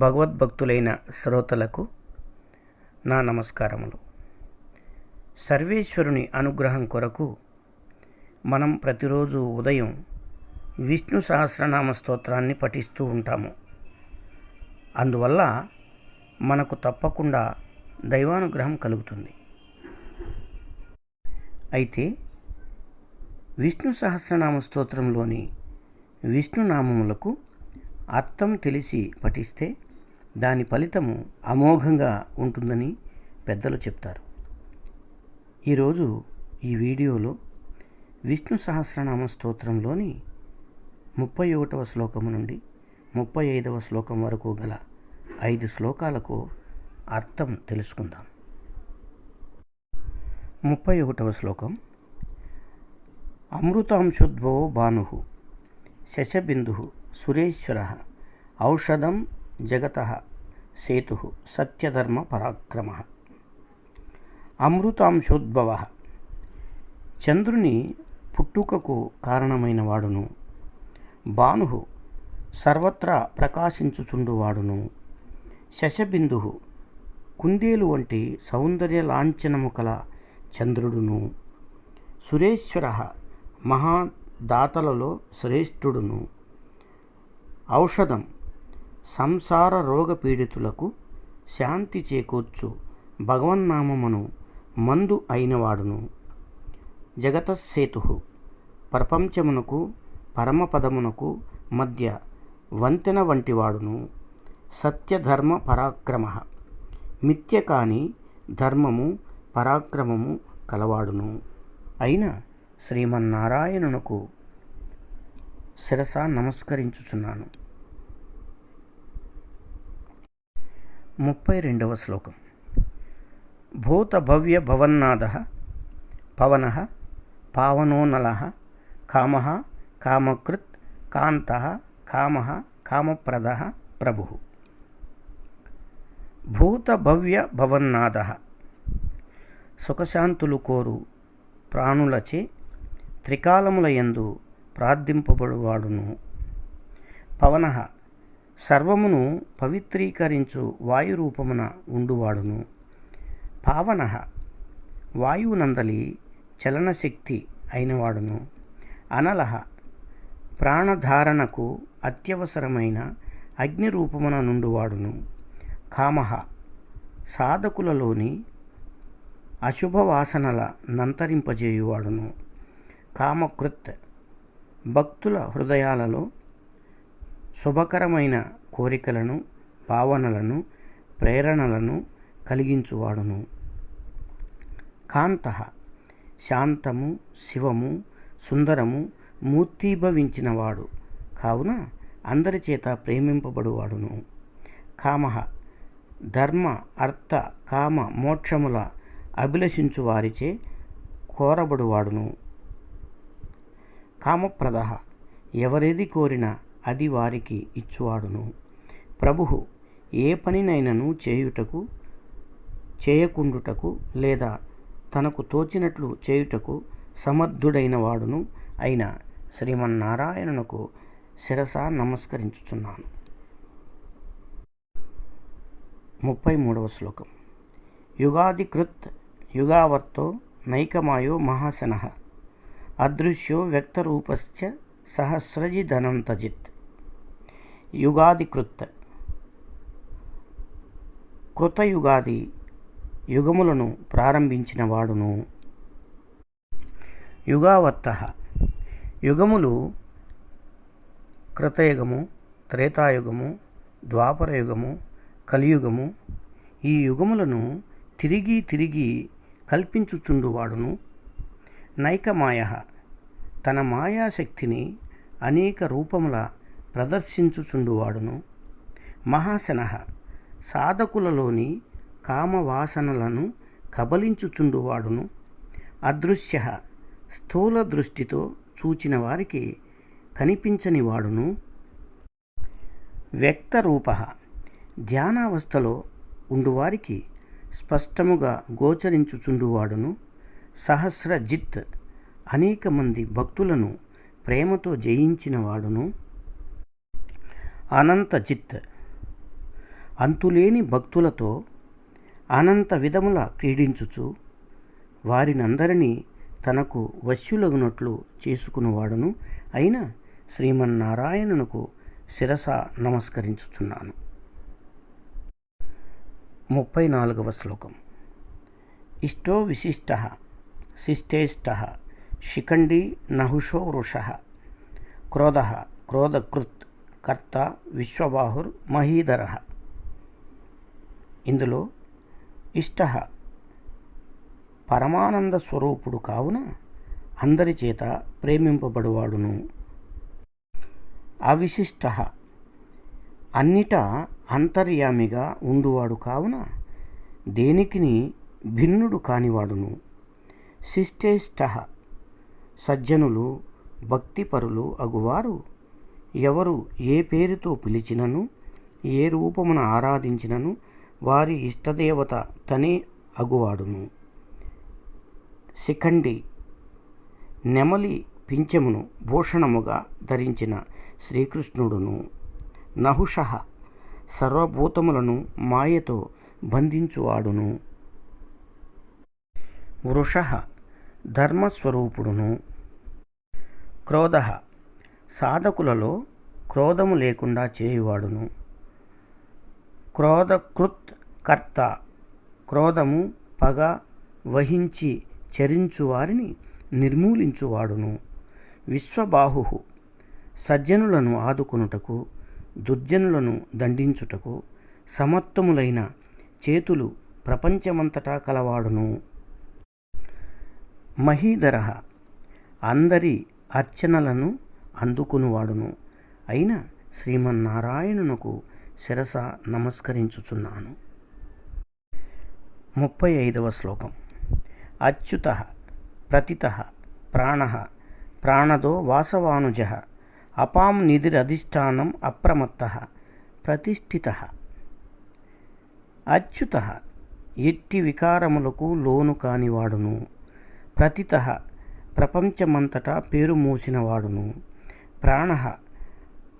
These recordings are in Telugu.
భగవద్భక్తులైన శ్రోతలకు నా నమస్కారములు. సర్వేశ్వరుని అనుగ్రహం కొరకు మనం ప్రతిరోజు ఉదయం విష్ణు సహస్రనామ స్తోత్రాన్ని పఠిస్తూ ఉంటాము. అందువల్ల మనకు తప్పకుండా దైవానుగ్రహం కలుగుతుంది. అయితే విష్ణు సహస్రనామ స్తోత్రంలోని విష్ణునామములకు అర్థం తెలిసి పఠిస్తే దాని ఫలితము అమోఘంగా ఉంటుందని పెద్దలు చెప్తారు. ఈరోజు ఈ వీడియోలో విష్ణు సహస్రనామ స్తోత్రంలోని 31వ శ్లోకము నుండి 35వ శ్లోకం వరకు గల 5 శ్లోకాలకు అర్థం తెలుసుకుందాం. 31వ శ్లోకం. అమృతాంశోద్భవో భానుః శశబిందుః సురేశ్వరః ఔషధం జగతః సేతుః సత్యధర్మ పరాక్రమః. అమృతాంశోద్భవః చంద్రుని పుట్టుకకు కారణమైన వాడును, భానుః సర్వత్రా ప్రకాశించుచుండువాడును, శశబిందుః కుందేలు వంటి సౌందర్య లాంఛనము కల చంద్రుడును, సురేశ్వరః మహాదాతలలో శ్రేష్ఠుడును, ఔషధం సంసార రోగ పీడితులకు శాంతి చేకూర్చు భగవన్నామమును మందు అయినవాడును, జగతస్సేతుః ప్రపంచమునకు పరమపదమునకు మధ్య వంతెన వంటివాడును, సత్యధర్మ పరాక్రమః మిథ్య కాని ధర్మము పరాక్రమము కలవాడును అయిన శ్రీమన్నారాయణునకు శిరస నమస్కరించుచున్నాను. 32వ శ్లోకం. భూత భవ్య భవన్నాథః పవనః పావనో నలః కామః కామకృత్ కాంతః కామః కామప్రదః ప్రభుః. భూత భవ్య భవన్నాథః సుఖశాంతులు కోరు ప్రాణులచే త్రికాలముల యందు ప్రార్థింపబడువాడును, పవనః సర్వమును పవిత్రీకరించు వాయురూపమున ఉండువాడును, పావనః వాయువునందలి చలనశక్తి అయినవాడును, అనలః ప్రాణధారణకు అత్యవసరమైన అగ్నిరూపమున నుండువాడును, కామః సాధకులలోని అశుభవాసనల నంతరింపజేయువాడును, కామకృత్ భక్తుల హృదయాలలో శుభకరమైన కోరికలను భావనలను ప్రేరణలను కలిగించువాడును, కాంతః శాంతము శివము సుందరము మూర్తీభవించినవాడు కావున అందరి చేత ప్రేమింపబడువాడును, కామః ధర్మ అర్థ కామ మోక్షముల అభిలషించు వారిచే కోరబడువాడును, కామప్రదః ఎవరేది కోరినా అది వారికి ఇచ్చువాడును, ప్రభుః ఏ పనినైనను చేయుటకు చేయకుండుటకు లేదా తనకు తోచినట్లు చేయుటకు సమర్థుడైన వాడును అయిన శ్రీమన్నారాయణునకు శిరస నమస్కరించుచున్నాను. 33వ శ్లోకం. యుగాదికృత్ యుగావర్తో నైకమాయో మహాశనః అదృశ్యో వ్యక్తరూపశ్చ సహస్రజిదనంతజిత్. యుగాదికృత్ కృతయుగాది యుగములను ప్రారంభించిన వాడును, యుగావర్తః యుగములు కృతయుగము త్రేతాయుగము ద్వాపరయుగము కలియుగము ఈ యుగములను తిరిగి తిరిగి కల్పించుచుండువాడును, నైకమాయః తన మాయాశక్తిని అనేక రూపముల ప్రదర్శించుచుండువాడును, మహాశనః సాధకులలోని కామవాసనలను కబలించుచుండువాడును, అదృశ్యః స్థూల దృష్టితో చూచిన వారికి కనిపించని వాడును, వ్యక్తరూపః ధ్యానావస్థలో ఉండువారికి స్పష్టముగా గోచరించుచుండువాడును, సహస్రజిత్ అనేక మంది భక్తులను ప్రేమతో జయించిన వాడును, అనంతజిత్ అంతులేని భక్తులతో అనంత విధముల క్రీడించుచు వారినందరినీ తనకు వశ్యులగునట్లు చేసుకునివాడును అయిన శ్రీమన్నారాయణునకు శిరస నమస్కరించుచున్నాను. 34వ శ్లోకం. ఇష్టో విశిష్ట శిష్టేష్ట శిఖండీ నహుషో వృషః క్రోధ క్రోధకృత్ కర్త విశ్వబాహుర్ మహీధరః. ఇందులో ఇష్ట పరమానంద స్వరూపుడు కావున అందరి చేత ప్రేమింపబడువాడును. అవిశిష్ట అన్నిటా అంతర్యామిగా ఉండువాడు కావున దేనికిని భిన్నుడు కానివాడును. శిష్టేష్ట సజ్జనులు భక్తిపరులు అగువారు ఎవరు ఏ పేరుతో పిలిచినను ఏ రూపమున ఆరాధించినను వారి ఇష్టదేవత తనే అగువాడును. శిఖండి నెమలి పింఛమును భూషణముగా ధరించిన శ్రీకృష్ణుడును. నహుషః సర్వభూతములను మాయతో బంధించువాడును. వృషః ధర్మస్వరూపుడును. క్రోధ సాధకులలో క్రోధము లేకుండా చేయువాడును. క్రోధకృత్ కర్త క్రోధము పగ వహించి చరించువారిని నిర్మూలించువాడును. విశ్వబాహు సజ్జనులను ఆదుకొనుటకు దుర్జనులను దండించుటకు సమర్థములైన చేతులు ప్రపంచమంతటా కలవాడును. మహీధర అందరి అర్చనలను అందుకునివాడును అయిన శ్రీమన్నారాయణునకు శిరస నమస్కరించుచున్నాను. 35వ శ్లోకం. అచ్యుతః ప్రతితః ప్రాణః ప్రాణదో వాసవానుజః అపాం నిధిరధిష్టానం అప్రమత్తః ప్రతిష్ఠితః. అచ్యుతః ఎట్టి వికారములకు లోను కానివాడును. ప్రతితః ప్రపంచమంతటా పేరు మోసినవాడును. ప్రాణః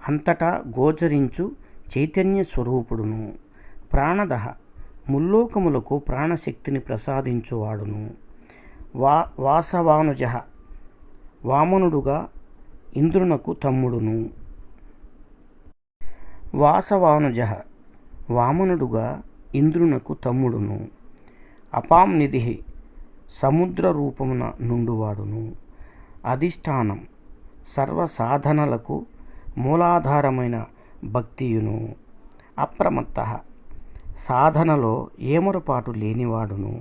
అంతటా గోచరించు చైతన్య స్వరూపుడును. ప్రాణదః ముల్లోకములకు ప్రాణశక్తిని ప్రసాదించువాడును. వాసవానుజః వామనుడుగా ఇంద్రునకు తమ్ముడును. వాసవానుజః వామనుడుగా ఇంద్రునకు తమ్ముడును. అపాం నిధి సముద్ర రూపమున నుండువాడును. అధిష్టానం సర్వసాధనలకు మూలాధారమైన భక్తియును. అప్రమత్తః సాధనలో ఏమరపాటు లేనివాడును.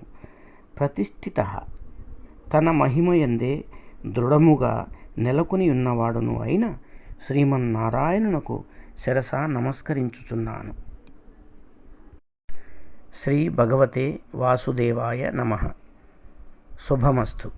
ప్రతిష్ఠితః తన మహిమయందే దృఢముగా నెలకొని ఉన్నవాడును అయిన శ్రీమన్నారాయణునకు శిరస నమస్కరించుచున్నాను. శ్రీ భగవతే వాసుదేవాయ నమః. శుభమస్తు.